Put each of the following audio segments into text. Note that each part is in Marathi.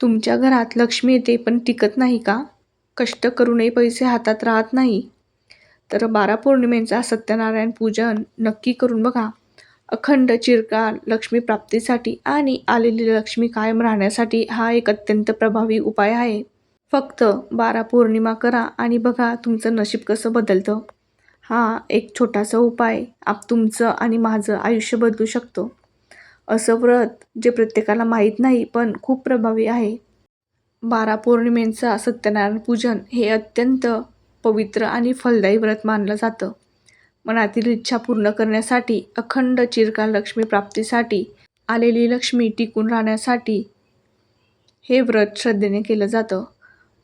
तुमच्या घरात लक्ष्मी येते पण टिकत नाही का? कष्ट करूनही पैसे हातात राहत नाही. तर 12 पौर्णिमेचा सत्यनारायण पूजन नक्की करून बघा. अखंड चिरकाल लक्ष्मी प्राप्तीसाठी आणि आलेली लक्ष्मी कायम राहण्यासाठी हा एक अत्यंत प्रभावी उपाय आहे. फक्त 12 पौर्णिमा करा आणि बघा तुमचं नशीब कसं बदलतं. हा एक छोटासा उपाय तुमचं आणि माझं आयुष्य बदलू शकतो. असं व्रत जे प्रत्येकाला माहीत नाही पण खूप प्रभावी आहे. 12 पौर्णिमेचा सत्यनारायण पूजन हे अत्यंत पवित्र आणि फलदायी व्रत मानलं जातं. मनातील इच्छा पूर्ण करण्यासाठी, अखंड चिरकाल लक्ष्मी प्राप्तीसाठी, आलेली लक्ष्मी टिकून राहण्यासाठी हे व्रत श्रद्धेने केलं जातं.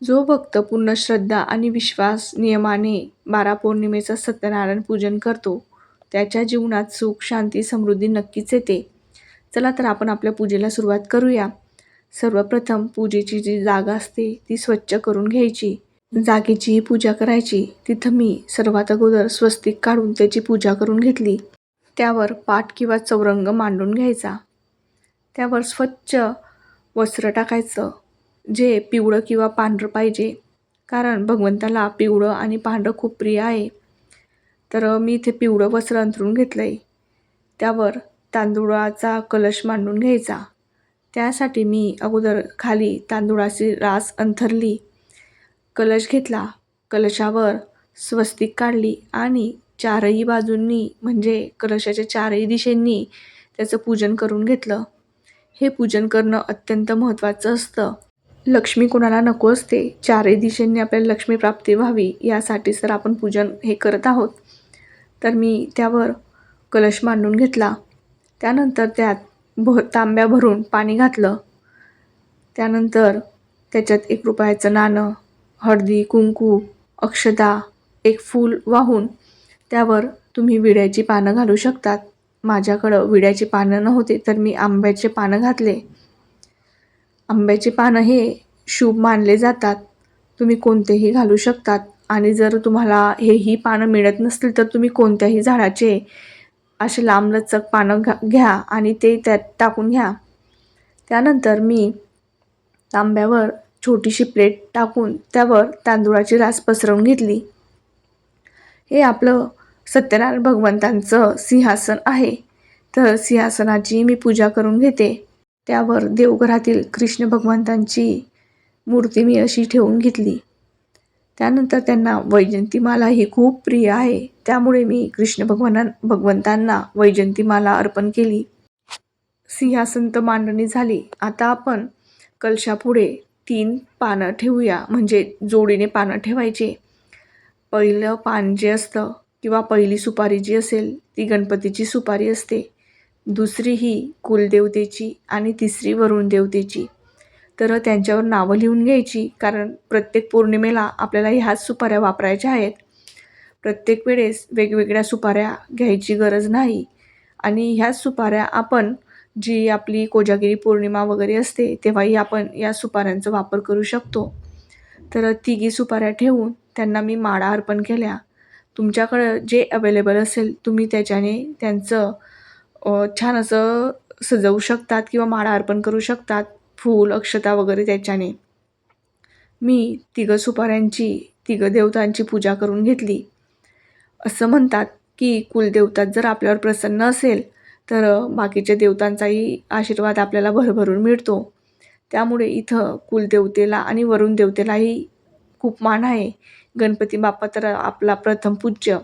जो भक्त पूर्ण श्रद्धा आणि विश्वास नियमाने 12 पौर्णिमेचं सत्यनारायण पूजन करतो, त्याच्या जीवनात सुख, शांती, समृद्धी नक्कीच येते. चला तर आपण आपल्या पूजेला सुरुवात करूया. सर्वप्रथम पूजेची जी जागा असते ती स्वच्छ करून घ्यायची. जागेची पूजा करायची. तिथं मी सर्वात अगोदर स्वस्तिक काढून त्याची पूजा करून घेतली. त्यावर पाट किंवा चौरंग मांडून घ्यायचा. त्यावर स्वच्छ वस्त्र टाकायचं जे पिवळं किंवा पांढरं पाहिजे, कारण भगवंताला पिवळं आणि पांढरं खूप प्रिय आहे. तर मी इथे पिवळं वस्त्र अंथरून घेतलंय. त्यावर तांदुळाचा कलश मांडून घ्यायचा. त्यासाठी मी अगोदर खाली तांदुळाची रास अंथरली. कलश घेतला. कलशावर स्वस्तिक काढली आणि चारही बाजूंनी म्हणजे कलशाच्या चारही दिशेंनी त्याचं पूजन करून घेतलं. हे पूजन करणं अत्यंत महत्त्वाचं असतं. लक्ष्मी कोणाला नको असते. चारही दिशेंनी आपल्याला लक्ष्मी प्राप्ती व्हावी यासाठीच तर आपण पूजन हे करत आहोत. तर मी त्यावर कलश मांडून घेतला. त्यानंतर त्यात तांब्या भरून पाणी घातलं. त्यानंतर त्याच्यात 1 रुपयाचं नाणं, हळदी, कुंकू, अक्षता, एक फूल वाहून त्यावर तुम्ही विड्याची पानं घालू शकतात. माझ्याकडं विड्याची पानं नव्हते तर मी आंब्याचे पानं घातले. आंब्याचे पानं हे शुभ मानले जातात. तुम्ही कोणतेही घालू शकतात आणि जर तुम्हाला हेही पानं मिळत नसतील तर तुम्ही कोणत्याही झाडाचे असे लांबलचक पानं घ्या आणि ते त्यात टाकून घ्या. त्यानंतर मी तांब्यावर छोटीशी प्लेट टाकून त्यावर तांदूळाची रास पसरवून घेतली. हे आपलं सत्यनारायण भगवंतांचं सिंहासन आहे. तर सिंहासनाची मी पूजा करून घेते. त्यावर देवघरातील कृष्ण भगवंतांची मूर्ती मी अशी ठेवून घेतली. त्यानंतर त्यांना वैजयंतीमाला ही खूप प्रिय आहे. त्यामुळे मी कृष्ण भगवंतांना वैजयंतीमाला अर्पण केली. सिंहासन तर मांडणी झाली. आता आपण कलशापुढे 3 पानं ठेवूया, म्हणजे जोडीने पानं ठेवायचे. पहिलं पान जे असतं किंवा पहिली सुपारी जी असेल ती गणपतीची सुपारी असते. दुसरी ही कुलदेवतेची आणि तिसरी वरुण देवतेची. तर त्यांच्यावर नावं लिहून घ्यायची, कारण प्रत्येक पौर्णिमेला आपल्याला ह्याच सुपाऱ्या वापरायच्या आहेत. प्रत्येक वेळेस वेगवेगळ्या सुपाऱ्या घ्यायची गरज नाही. आणि ह्याच सुपाऱ्या आपण जी आपली कोजागिरी पौर्णिमा वगैरे असते तेव्हाही आपण या सुपाऱ्यांचा वापर करू शकतो. तर 3 सुपाऱ्या ठेवून त्यांना मी माळा अर्पण केल्या. तुमच्याकडं जे अवेलेबल असेल तुम्ही त्याच्याने त्यांचं छान असं सजवू शकतात किंवा माळा अर्पण करू शकतात. फूल, अक्षता वगैरे त्याच्याने. मी 3 सुपाऱ्यांची 3 देवतांची पूजा करून घेतली. असं म्हणतात की कुलदेवता जर आपल्यावर प्रसन्न असेल तर बाकीच्या देवतांचाही आशीर्वाद आपल्याला भरभरून मिळतो. त्यामुळे इथं कुलदेवतेला आणि वरुण देवतेलाही खूप मान आहे. गणपती बाप्पा तर आपला प्रथम पूज्य.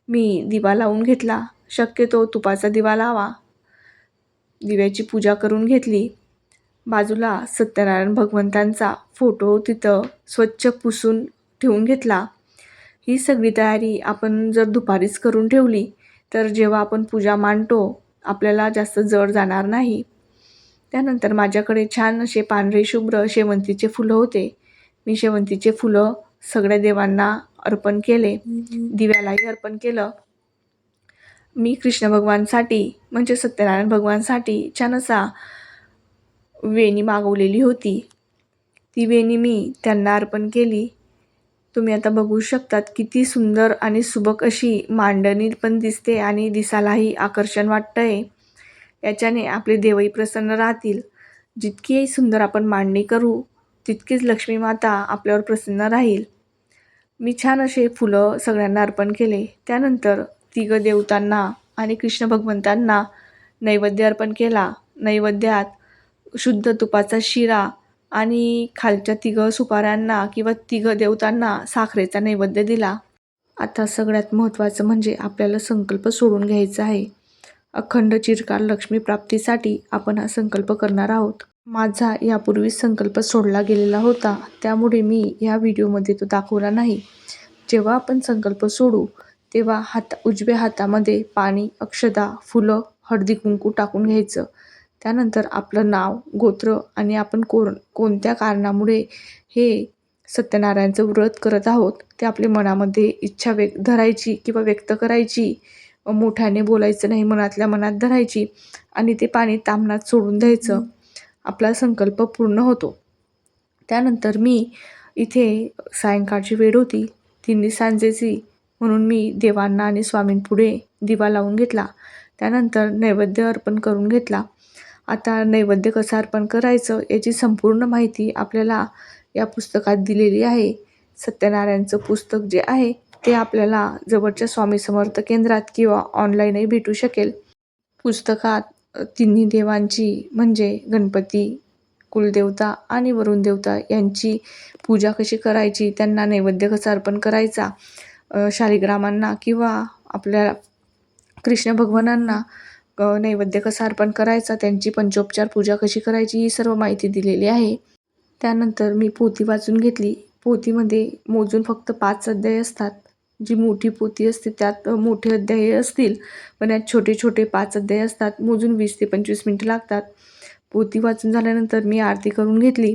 मी दिवा लावून घेतला. शक्यतो तुपाचा दिवा लावा. दिव्याची पूजा करून घेतली. बाजूला सत्यनारायण भगवंतांचा फोटो तिथं स्वच्छ पुसून ठेवून घेतला. ही सगळी तयारी आपण जर दुपारीच करून ठेवली तर जेव्हा आपण पूजा मांडतो आपल्याला जास्त जड जाणार नाही. त्यानंतर माझ्याकडे छान असे पांढरे शुभ्र शेवंतीचे फुलं होते. मी शेवंतीचे फुलं सगळ्या देवांना अर्पण केले. दिव्यालाही अर्पण केलं. मी कृष्ण भगवानसाठी म्हणजे सत्यनारायण भगवानसाठी छान असा वेणी मागवलेली होती. ती वेणी मी त्यांना अर्पण केली. तुम्ही आता बघू शकतात किती सुंदर आणि सुबक अशी मांडणी पण दिसते आणि दिसायलाही आकर्षण वाटतंय. याच्याने आपले देवही प्रसन्न राहतील. जितकी सुंदर आपण मांडणी करू तितकीच लक्ष्मी माता आपल्यावर प्रसन्न राहील. मी छान असे फुलं सगळ्यांना अर्पण केले. त्यानंतर तिघं देवतांना आणि कृष्ण भगवंतांना नैवेद्य अर्पण केला. नैवेद्यात शुद्ध तुपाचा शिरा आणि खालच्या तिघं सुपाऱ्यांना किंवा तिघं देवतांना साखरेचा नैवेद्य दिला. आता सगळ्यात महत्त्वाचं म्हणजे आपल्याला संकल्प सोडून घ्यायचा आहे. अखंड चिरकाल लक्ष्मी प्राप्तीसाठी आपण हा संकल्प करणार आहोत. माझा यापूर्वीच संकल्प सोडला गेलेला होता, त्यामुळे मी ह्या व्हिडिओमध्ये तो दाखवला नाही. जेव्हा आपण संकल्प सोडू तेव्हा उजव्या हातामध्ये पाणी, अक्षता, फुलं, हळदी कुंकू टाकून घ्यायचं. त्यानंतर आपलं नाव, गोत्र आणि आपण कोणत्या कारणामुळे हे सत्यनारायणचं व्रत करत आहोत ते आपल्या मनामध्ये इच्छा धरायची किंवा व्यक्त करायची. मोठ्याने बोलायचं नाही, मनातल्या मनात धरायची आणि ते पाणी तामणात सोडून द्यायचं. आपला संकल्प पूर्ण होतो. त्यानंतर मी इथे सायंकाळची वेळ होती, तिन्ही सांजेची, म्हणून मी देवांना आणि स्वामींपुढे दिवा लावून घेतला. त्यानंतर नैवेद्य अर्पण करून घेतला. आता नैवेद्य कसं अर्पण करायचं याची संपूर्ण माहिती आपल्याला या पुस्तकात दिलेली आहे. सत्यनारायणचं पुस्तक जे आहे ते आपल्याला जवळच्या स्वामी समर्थ केंद्रात किंवा ऑनलाईनही भेटू शकेल. पुस्तकात तिन्ही देवांची म्हणजे गणपती, कुलदेवता आणि वरुण देवता यांची पूजा कशी करायची, त्यांना नैवेद्य कसा अर्पण करायचा, शालिग्रामांना किंवा आपल्या कृष्ण भगवानांना नैवेद्य कसा अर्पण करायचा, त्यांची पंचोपचार पूजा कशी करायची, ही सर्व माहिती दिलेली आहे. त्यानंतर मी पोथी वाचून घेतली. पोथीमध्ये मोजून फक्त 5 अध्याय असतात. जी मोठी पोथी असते त्यात मोठे अध्याय असतील, पण यात छोटे छोटे 5 अध्याय असतात. मोजून 20 ते 25 मिनिटं लागतात. पोथी वाचून झाल्यानंतर मी आरती करून घेतली.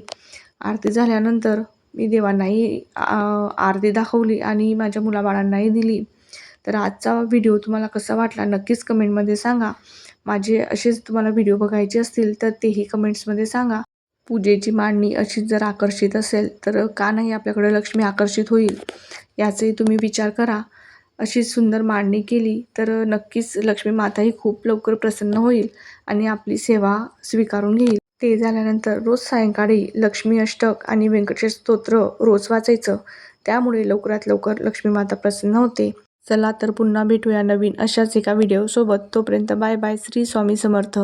आरती झाल्यानंतर मी देवांनाही आरती दाखवली आणि माझ्या मुलाबाळांनाही दिली. तर आजचा व्हिडिओ तुम्हाला कसा वाटला नक्कीच कमेंटमध्ये सांगा. माझे असेच तुम्हाला व्हिडिओ बघायचे असतील तर तेही कमेंट्समध्ये सांगा. पूजेची मांडणी अशीच जर आकर्षित असेल तर का नाही आपल्याकडे लक्ष्मी आकर्षित होईल, याचाही तुम्ही विचार करा. अशी सुंदर मांडणी केली तर नक्कीच लक्ष्मी माताही खूप लवकर प्रसन्न होईल आणि आपली सेवा स्वीकारून घेईल. ते झाल्यानंतर रोज सायंकाळी लक्ष्मी अष्टक आणि व्यंकटेश स्तोत्र रोज वाचायचं. त्यामुळे लवकरात लवकर लक्ष्मी माता प्रसन्न होते. चला तर पुन्हा भेटूया नवीन अशाच एका व्हिडिओसोबत. तोपर्यंत बाय बाय. श्री स्वामी समर्थ.